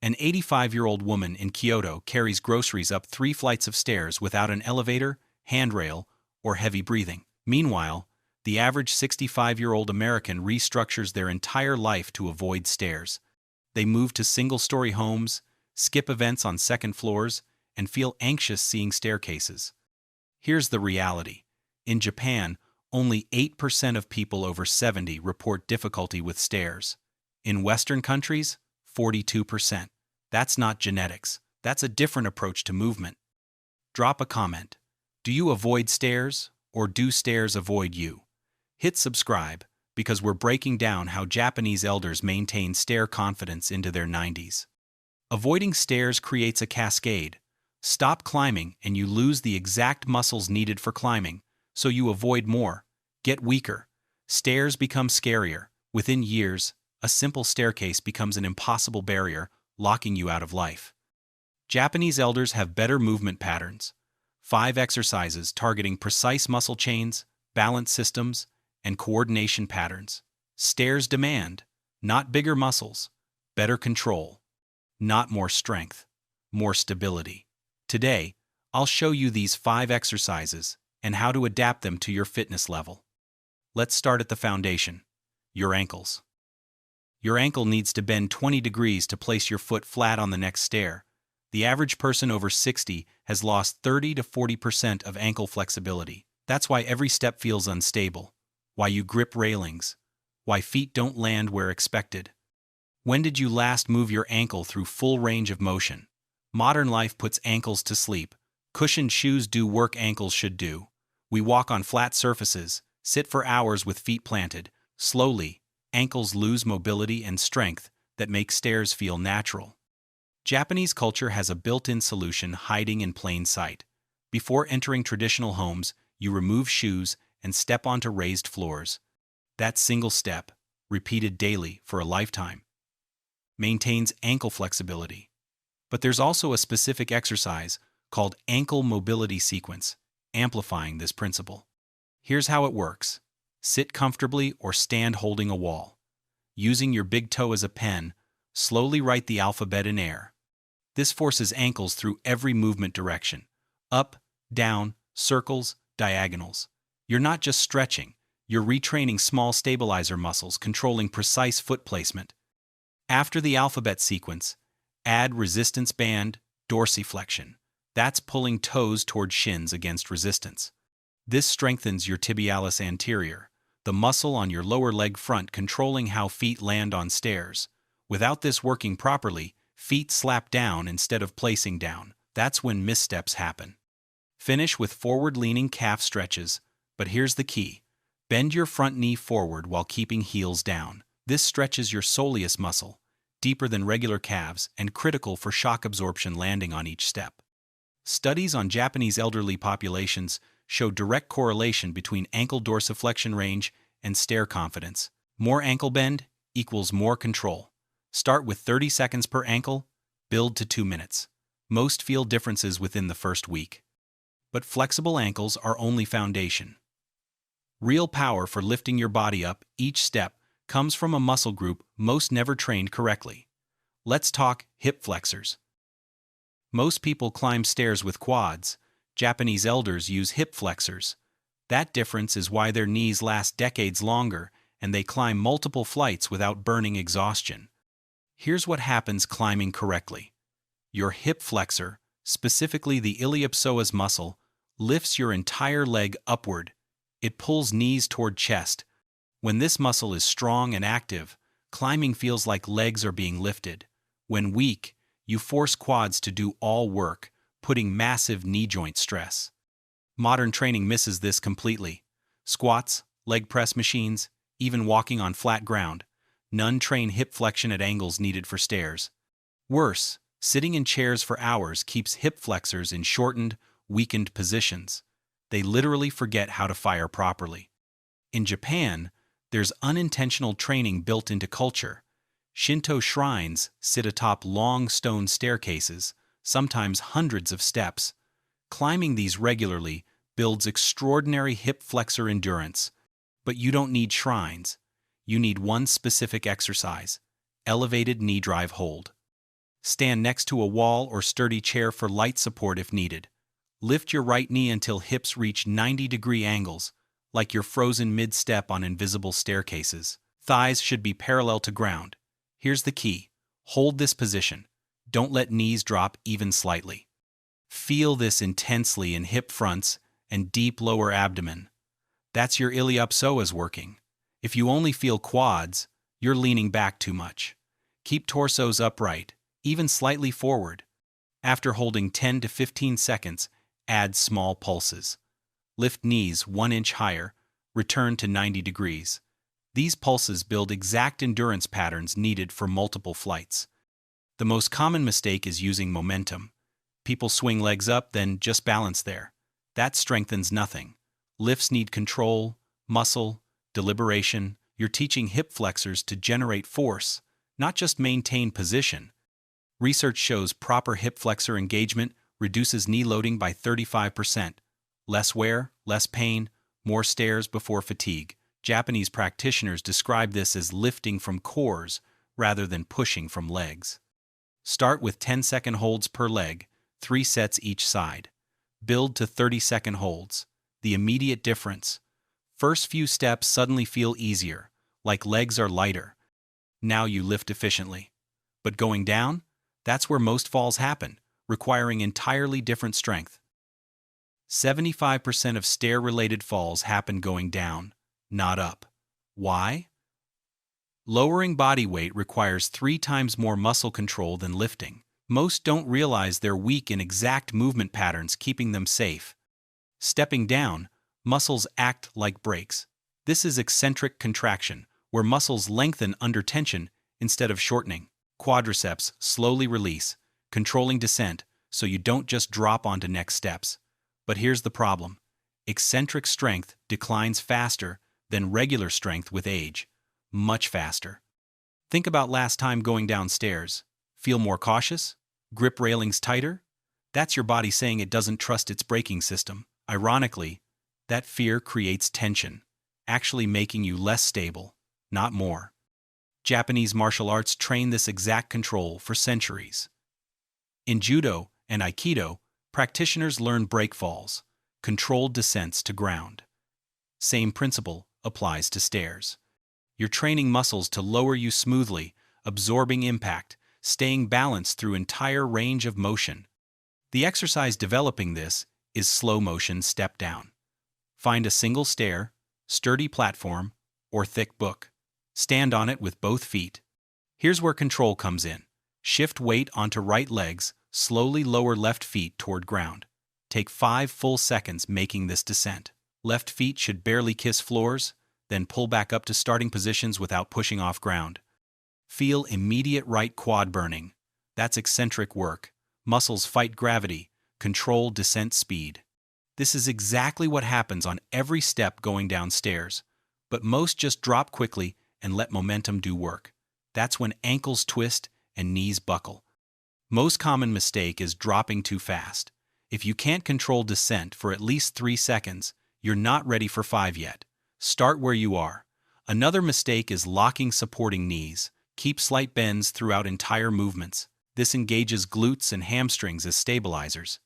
An 85-year-old woman in Kyoto carries groceries up 3 flights of stairs without an elevator, handrail, or heavy breathing. Meanwhile, the average 65-year-old American restructures their entire life to avoid stairs. They move to single-story homes, skip events on second floors, and feel anxious seeing staircases. Here's the reality. In Japan, only 8% of people over 70 report difficulty with stairs. In Western countries, 42%. That's not genetics. That's a different approach to movement. Drop a comment. Do you avoid stairs, or do stairs avoid you? Hit subscribe, because we're breaking down how Japanese elders maintain stair confidence into their 90s. Avoiding stairs creates a cascade. Stop climbing and you lose the exact muscles needed for climbing, so you avoid more, get weaker. Stairs become scarier. Within years, a simple staircase becomes an impossible barrier, locking you out of life. Japanese elders have better movement patterns. 5 exercises targeting precise muscle chains, balance systems, and coordination patterns. Stairs demand, not bigger muscles, better control, not more strength, more stability. Today, I'll show you these 5 exercises and how to adapt them to your fitness level. Let's start at the foundation, your ankles. Your ankle needs to bend 20 degrees to place your foot flat on the next stair. The average person over 60 has lost 30 to 40% of ankle flexibility. That's why every step feels unstable, why you grip railings, why feet don't land where expected. When did you last move your ankle through full range of motion? Modern life puts ankles to sleep. Cushioned shoes do work ankles should do. We walk on flat surfaces, sit for hours with feet planted. Slowly, ankles lose mobility and strength that make stairs feel natural. Japanese culture has a built-in solution hiding in plain sight. Before entering traditional homes, you remove shoes and step onto raised floors. That single step, repeated daily for a lifetime, maintains ankle flexibility. But there's also a specific exercise called ankle mobility sequence, amplifying this principle. Here's how it works. Sit comfortably or stand holding a wall. Using your big toe as a pen, slowly write the alphabet in air. This forces ankles through every movement direction. Up, down, circles, diagonals. You're not just stretching, you're retraining small stabilizer muscles controlling precise foot placement. After the alphabet sequence, add resistance band, dorsiflexion. That's pulling toes toward shins against resistance. This strengthens your tibialis anterior, the muscle on your lower leg front controlling how feet land on stairs. Without this working properly, feet slap down instead of placing down. That's when missteps happen. Finish with forward-leaning calf stretches, but here's the key. Bend your front knee forward while keeping heels down. This stretches your soleus muscle, deeper than regular calves and critical for shock absorption landing on each step. Studies on Japanese elderly populations show direct correlation between ankle dorsiflexion range and stair confidence. More ankle bend equals more control. Start with 30 seconds per ankle, build to 2 minutes. Most feel differences within the first week. But flexible ankles are only foundation. Real power for lifting your body up each step comes from a muscle group most never trained correctly. Let's talk hip flexors. Most people climb stairs with quads. Japanese elders use hip flexors. That difference is why their knees last decades longer and they climb multiple flights without burning exhaustion. Here's what happens climbing correctly. Your hip flexor, specifically the iliopsoas muscle, lifts your entire leg upward. It pulls knees toward chest. When this muscle is strong and active, climbing feels like legs are being lifted. When weak, you force quads to do all work, putting massive knee joint stress. Modern training misses this completely. Squats, leg press machines, even walking on flat ground. None train hip flexion at angles needed for stairs. Worse, sitting in chairs for hours keeps hip flexors in shortened, weakened positions. They literally forget how to fire properly. In Japan, there's unintentional training built into culture. Shinto shrines sit atop long stone staircases, sometimes hundreds of steps. Climbing these regularly builds extraordinary hip flexor endurance. But you don't need shrines. You need one specific exercise: elevated knee drive hold. Stand next to a wall or sturdy chair for light support if needed. Lift your right knee until hips reach 90-degree angles, like you're frozen mid-step on invisible staircases. Thighs should be parallel to ground. Here's the key. Hold this position. Don't let knees drop even slightly. Feel this intensely in hip fronts and deep lower abdomen. That's your iliopsoas working. If you only feel quads, you're leaning back too much. Keep torsos upright, even slightly forward. After holding 10 to 15 seconds, add small pulses. Lift knees 1 inch higher, return to 90 degrees. These pulses build exact endurance patterns needed for multiple flights. The most common mistake is using momentum. People swing legs up, then just balance there. That strengthens nothing. Lifts need control, muscle, deliberation. You're teaching hip flexors to generate force, not just maintain position. Research shows proper hip flexor engagement reduces knee loading by 35%. Less wear, less pain, more stairs before fatigue. Japanese practitioners describe this as lifting from cores rather than pushing from legs. Start with 10-second holds per leg, 3 sets each side. Build to 30-second holds. The immediate difference. First few steps suddenly feel easier, like legs are lighter. Now you lift efficiently. But going down? That's where most falls happen, requiring entirely different strength. 75% of stair-related falls happen going down, not up. Why? Lowering body weight requires 3 times more muscle control than lifting. Most don't realize they're weak in exact movement patterns keeping them safe. Stepping down, muscles act like brakes. This is eccentric contraction, where muscles lengthen under tension instead of shortening. Quadriceps slowly release, controlling descent so you don't just drop onto next steps. But here's the problem. Eccentric strength declines faster than regular strength with age. Much faster. Think about last time going downstairs. Feel more cautious? Grip railings tighter? That's your body saying it doesn't trust its braking system. Ironically, that fear creates tension, actually making you less stable, not more. Japanese martial arts train this exact control for centuries. In Judo and Aikido, practitioners learn break falls, controlled descents to ground. Same principle applies to stairs. You're training muscles to lower you smoothly, absorbing impact, staying balanced through entire range of motion. The exercise developing this is slow motion step down. Find a single stair, sturdy platform, or thick book. Stand on it with both feet. Here's where control comes in. Shift weight onto right legs, slowly lower left feet toward ground. Take 5 full seconds making this descent. Left feet should barely kiss floors, then pull back up to starting positions without pushing off ground. Feel immediate right quad burning. That's eccentric work. Muscles fight gravity, control descent speed. This is exactly what happens on every step going downstairs, but most just drop quickly and let momentum do work. That's when ankles twist and knees buckle. Most common mistake is dropping too fast. If you can't control descent for at least 3 seconds, you're not ready for 5 yet. Start where you are. Another mistake is locking supporting knees. Keep slight bends throughout entire movements. This engages glutes and hamstrings as stabilizers.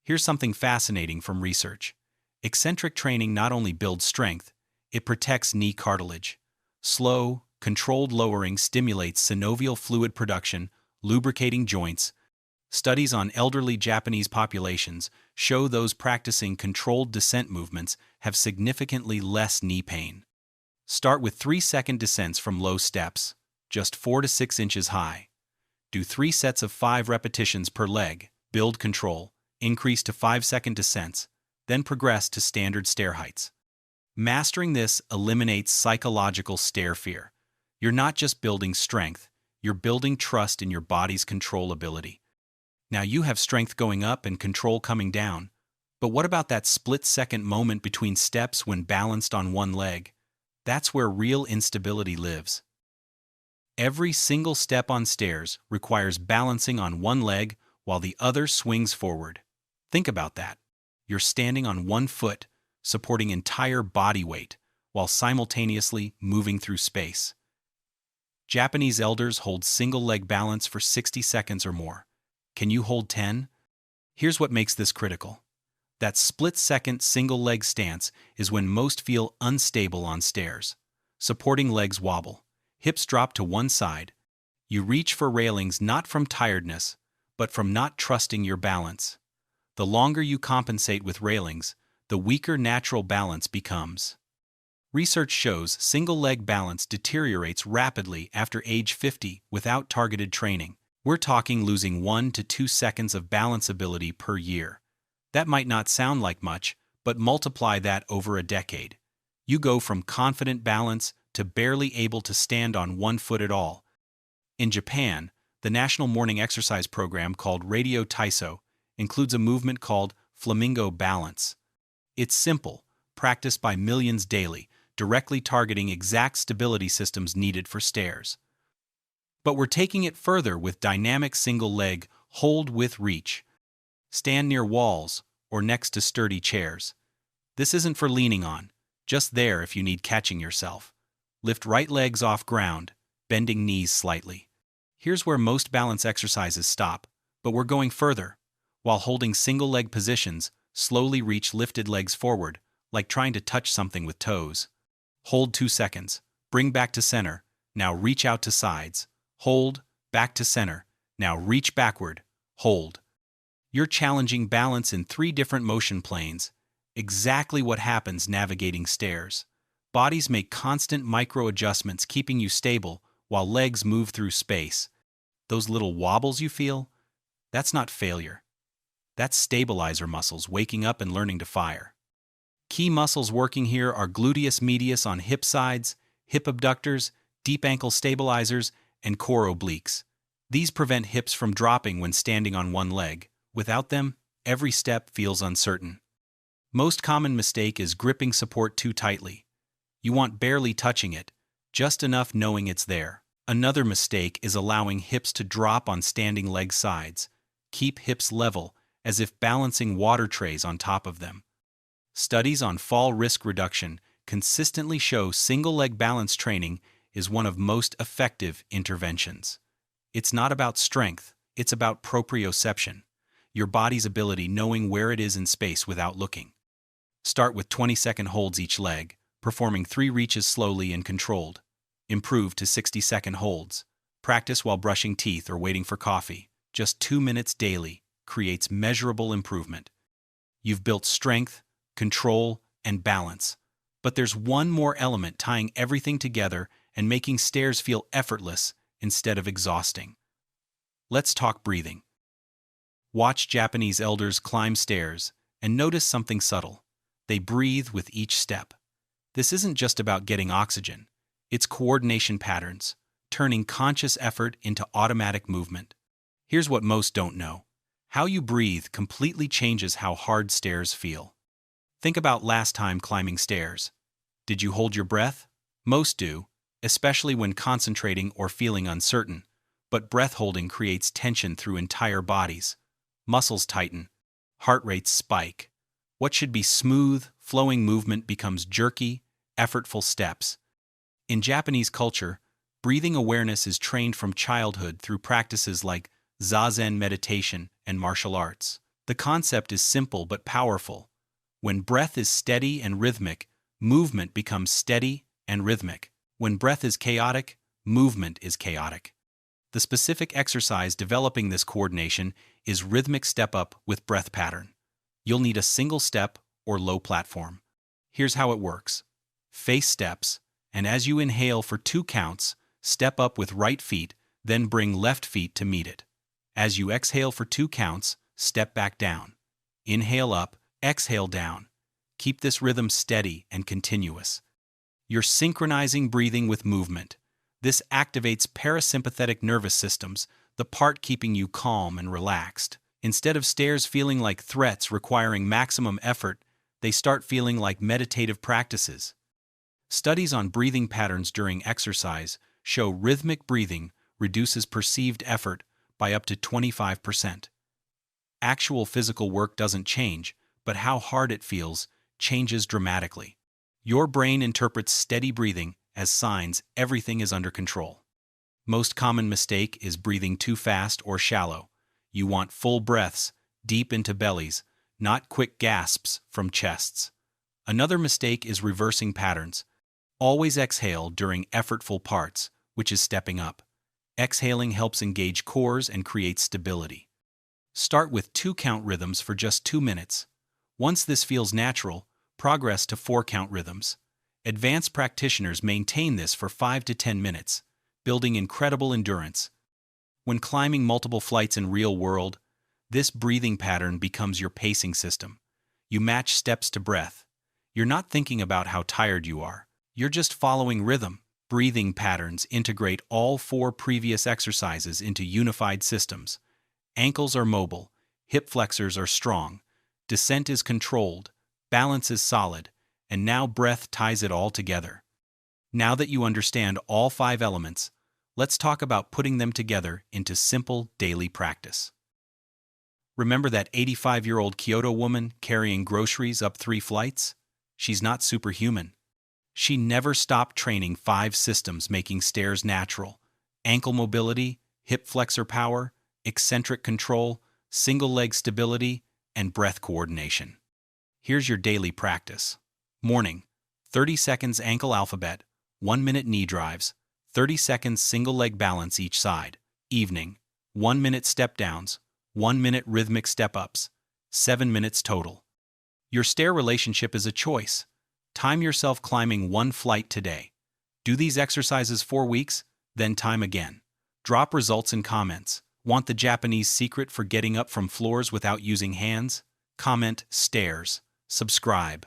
Here's something fascinating from research. Eccentric training not only builds strength, it protects knee cartilage. Slow, controlled lowering stimulates synovial fluid production, lubricating joints. Studies on elderly Japanese populations show those practicing controlled descent movements have significantly less knee pain. Start with 3-second descents from low steps, just 4 to 6 inches high. Do 3 sets of 5 repetitions per leg, build control, increase to 5-second descents, then progress to standard stair heights. Mastering this eliminates psychological stair fear. You're not just building strength, you're building trust in your body's control ability. Now you have strength going up and control coming down, but what about that split-second moment between steps when balanced on one leg? That's where real instability lives. Every single step on stairs requires balancing on one leg while the other swings forward. Think about that. You're standing on one foot, supporting entire body weight, while simultaneously moving through space. Japanese elders hold single leg balance for 60 seconds or more. Can you hold 10? Here's what makes this critical. That split-second single leg stance is when most feel unstable on stairs. Supporting legs wobble. Hips drop to one side. You reach for railings not from tiredness, but from not trusting your balance. The longer you compensate with railings, the weaker natural balance becomes. Research shows single-leg balance deteriorates rapidly after age 50 without targeted training. We're talking losing 1 to 2 seconds of balance ability per year. That might not sound like much, but multiply that over a decade. You go from confident balance to barely able to stand on one foot at all. In Japan, the national morning exercise program called Radio Taiso includes a movement called flamingo balance. It's simple, practiced by millions daily, directly targeting exact stability systems needed for stairs. But we're taking it further with dynamic single-leg hold with reach. Stand near walls or next to sturdy chairs. This isn't for leaning on, just there if you need catching yourself. Lift right legs off ground, bending knees slightly. Here's where most balance exercises stop, but we're going further. While holding single-leg positions, slowly reach lifted legs forward, like trying to touch something with toes. Hold 2 seconds. Bring back to center. Now reach out to sides. Hold, back to center. Now reach backward. Hold. You're challenging balance in 3 different motion planes. Exactly what happens navigating stairs. Bodies make constant micro-adjustments keeping you stable while legs move through space. Those little wobbles you feel? That's not failure. That's stabilizer muscles waking up and learning to fire. Key muscles working here are gluteus medius on hip sides, hip abductors, deep ankle stabilizers, and core obliques. These prevent hips from dropping when standing on one leg. Without them, every step feels uncertain. Most common mistake is gripping support too tightly. You want barely touching it, just enough knowing it's there. Another mistake is allowing hips to drop on standing leg sides. Keep hips level, as if balancing water trays on top of them. Studies on fall risk reduction consistently show single-leg balance training is one of most effective interventions. It's not about strength, it's about proprioception, your body's ability knowing where it is in space without looking. Start with 20-second holds each leg, performing 3 reaches slowly and controlled. Improve to 60-second holds. Practice while brushing teeth or waiting for coffee. Just 2 minutes daily creates measurable improvement. You've built strength, control, and balance. But there's one more element tying everything together and making stairs feel effortless instead of exhausting. Let's talk breathing. Watch Japanese elders climb stairs and notice something subtle. They breathe with each step. This isn't just about getting oxygen. It's coordination patterns, turning conscious effort into automatic movement. Here's what most don't know. How you breathe completely changes how hard stairs feel. Think about last time climbing stairs. Did you hold your breath? Most do, especially when concentrating or feeling uncertain. But breath holding creates tension through entire bodies. Muscles tighten. Heart rates spike. What should be smooth, flowing movement becomes jerky, effortful steps. In Japanese culture, breathing awareness is trained from childhood through practices like zazen meditation and martial arts. The concept is simple but powerful. When breath is steady and rhythmic, movement becomes steady and rhythmic. When breath is chaotic, movement is chaotic. The specific exercise developing this coordination is rhythmic step-up with breath pattern. You'll need a single step or low platform. Here's how it works. Face steps, and as you inhale for 2 counts, step up with right feet, then bring left feet to meet it. As you exhale for 2 counts, step back down. Inhale up, exhale down. Keep this rhythm steady and continuous. You're synchronizing breathing with movement. This activates parasympathetic nervous systems, the part keeping you calm and relaxed. Instead of stairs feeling like threats requiring maximum effort, they start feeling like meditative practices. Studies on breathing patterns during exercise show rhythmic breathing reduces perceived effort by up to 25%. Actual physical work doesn't change, but how hard it feels changes dramatically. Your brain interprets steady breathing as signs everything is under control. Most common mistake is breathing too fast or shallow. You want full breaths, deep into bellies, not quick gasps from chests. Another mistake is reversing patterns. Always exhale during effortful parts, which is stepping up. Exhaling helps engage cores and create stability. Start with 2-count rhythms for just 2 minutes. Once this feels natural, progress to 4-count rhythms. Advanced practitioners maintain this for 5 to 10 minutes, building incredible endurance. When climbing multiple flights in real world, this breathing pattern becomes your pacing system. You match steps to breath. You're not thinking about how tired you are. You're just following rhythm. Breathing patterns integrate all 4 previous exercises into unified systems. Ankles are mobile, hip flexors are strong, descent is controlled, balance is solid, and now breath ties it all together. Now that you understand all 5 elements, let's talk about putting them together into simple daily practice. Remember that 85-year-old Kyoto woman carrying groceries up 3 flights? She's not superhuman. She never stopped training 5 systems making stairs natural: ankle mobility, hip flexor power, eccentric control, single leg stability, and breath coordination. Here's your daily practice. Morning, 30 seconds ankle alphabet, 1 minute knee drives, 30 seconds single leg balance each side. Evening, 1 minute step downs, 1 minute rhythmic step ups, 7 minutes total. Your stair relationship is a choice. Time yourself climbing 1 flight today. Do these exercises 4 weeks, then time again. Drop results in comments. Want the Japanese secret for getting up from floors without using hands? Comment stairs. Subscribe.